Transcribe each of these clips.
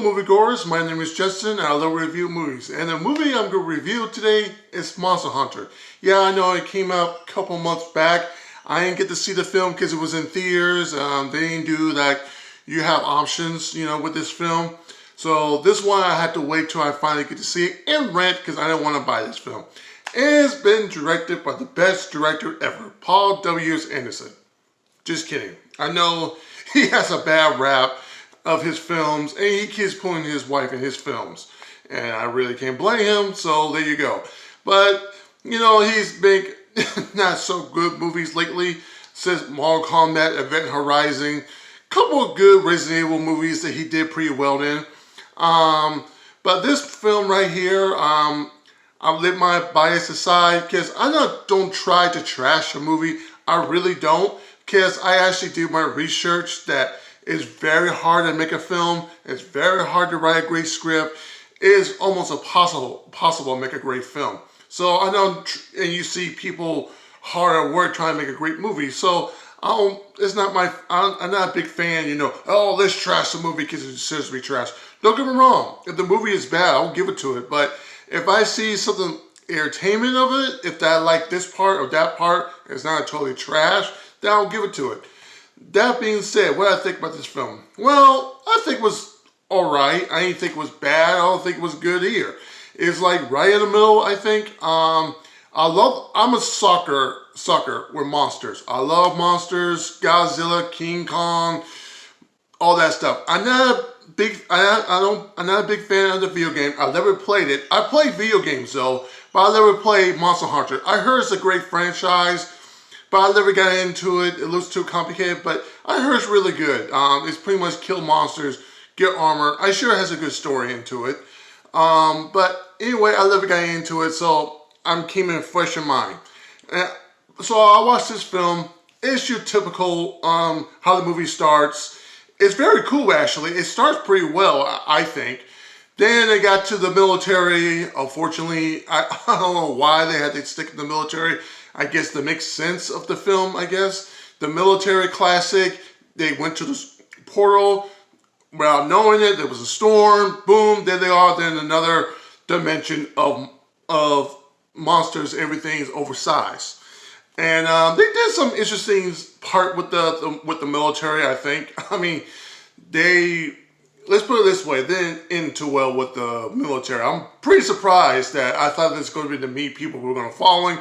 moviegoers, my name is Justin and I love to review movies. And the movie I'm going to review today is Monster Hunter. Yeah, I know it came out a couple months back. I didn't get to see the film because it was in theaters. They didn't do like, you have options, with this film. So this one I had to wait till I finally get to see it and rent because I didn't want to buy this film. It's been directed by the best director ever, Paul W.S. Anderson. Just kidding. I know he has a bad rap of his films, and he keeps putting his wife in his films. And I really can't blame him, so there you go. But, he's been not so good movies lately, since Mortal Kombat, Event Horizon, couple of good Resident Evil movies that he did pretty well in. But this film right here, I'll let my bias aside, because I don't try to trash a movie. I really don't, because I actually do my research that it's very hard to make a film. It's very hard to write a great script. It is almost impossible to make a great film. So I know, and you see people hard at work trying to make a great movie. So I'm not a big fan, oh, let's trash the movie because it deserves to be trash. Don't get me wrong. If the movie is bad, I'll give it to it. But if I see something entertainment of it, if I like this part or that part, it's not totally trash, then I'll give it to it. That being said, what I think about this film? Well, I think it was alright. I didn't think it was bad. I don't think it was good either. It's like right in the middle, I think. I'm a sucker with monsters. I love monsters, Godzilla, King Kong, all that stuff. I'm not a big fan of the video game. I've never played it. I play video games though, but I never played Monster Hunter. I heard it's a great franchise, but I never got into it. It looks too complicated, but I heard it's really good. It's pretty much kill monsters, get armor. I sure it has a good story into it. But anyway, I never got into it, so I'm keeping it fresh in mind. So I watched this film. It's your typical how the movie starts. It's very cool, actually. It starts pretty well, I think. Then they got to the military. Unfortunately, I don't know why they had to stick in the military. I guess that makes sense of the film, I guess. The military classic, they went to the portal without knowing it. There was a storm. Boom, there they are. Then another dimension of monsters. Everything's oversized. And they did some interesting part with the military, I think. I mean, let's put it this way, they didn't end too well with the military. I'm pretty surprised that I thought this was going to be the meat people who were going to follow.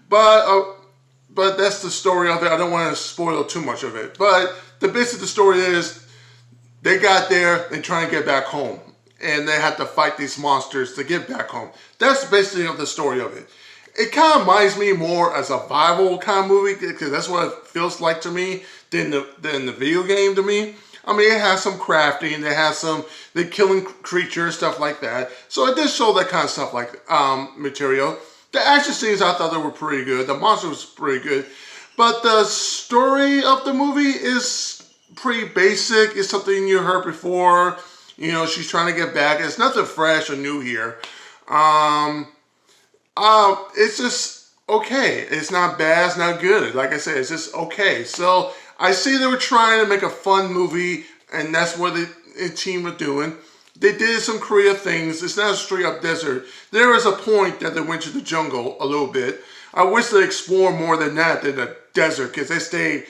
But that's the story of it. I don't want to spoil too much of it. But the basic of the story is they got there, they trying to get back home. And they had to fight these monsters to get back home. That's basically the story of it. It kind of reminds me more as a survival kind of movie, because that's what it feels like to me than the video game to me. I mean, it has some crafting, they're killing creatures, stuff like that. So it did show that kind of stuff like material. The action scenes, I thought they were pretty good. The monster was pretty good. But the story of the movie is pretty basic. It's something you heard before. She's trying to get back. It's nothing fresh or new here. It's just okay. It's not bad. It's not good. Like I said, it's just okay. So I see they were trying to make a fun movie, and that's what the team were doing. They did some creative things. It's not a straight up desert. There is a point that they went to the jungle a little bit. I wish they explored more than that than the desert, because they stayed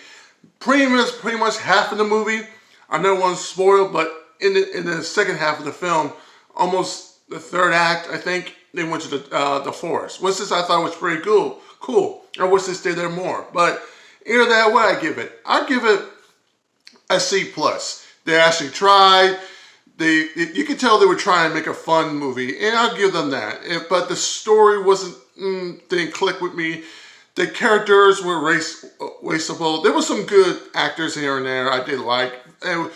pretty much half of the movie. I don't want to spoil, but in the second half of the film, almost the third act, I think, they went to the forest. Which I thought was pretty cool. I wish they stayed there more. But either that, what I give it? I give it a C+. They actually tried. You could tell they were trying to make a fun movie, and I'll give them that. But the story didn't click with me. The characters were wasteable. There were some good actors here and there I did like. And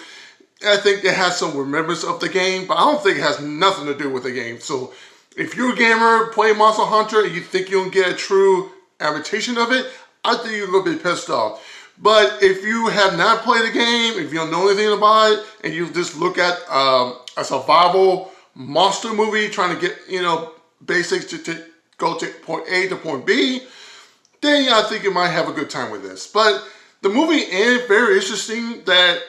I think it has some remembrance of the game, but I don't think it has nothing to do with the game. So if you're a gamer, play Monster Hunter, and you think you'll get a true imitation of it, I think you're going to be pissed off. But if you have not played the game, if you don't know anything about it, and you just look at a survival monster movie trying to get, basics to go to point A to point B, then I think you might have a good time with this. But the movie ended very interesting that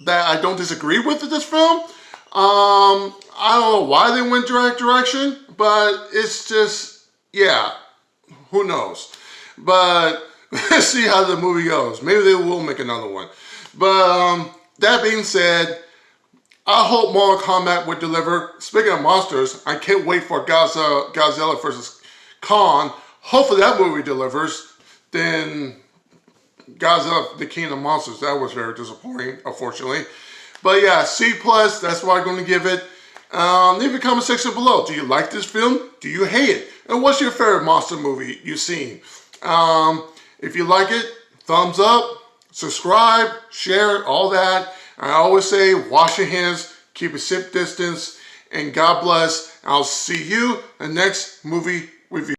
that I don't disagree with this film. I don't know why they went that direction, but it's just, yeah, who knows. But let's see how the movie goes. Maybe they will make another one. But that being said, I hope Mortal Kombat would deliver. Speaking of monsters, I can't wait for Godzilla vs. Kong. Hopefully that movie delivers. Then Godzilla, the King of Monsters, that was very disappointing, unfortunately. But yeah, C+, that's what I'm going to give it. Leave a comment section below. Do you like this film? Do you hate it? And what's your favorite monster movie you've seen? If you like it, thumbs up, subscribe, share, all that. I always say, wash your hands, keep a safe distance, and God bless. I'll see you in the next movie review.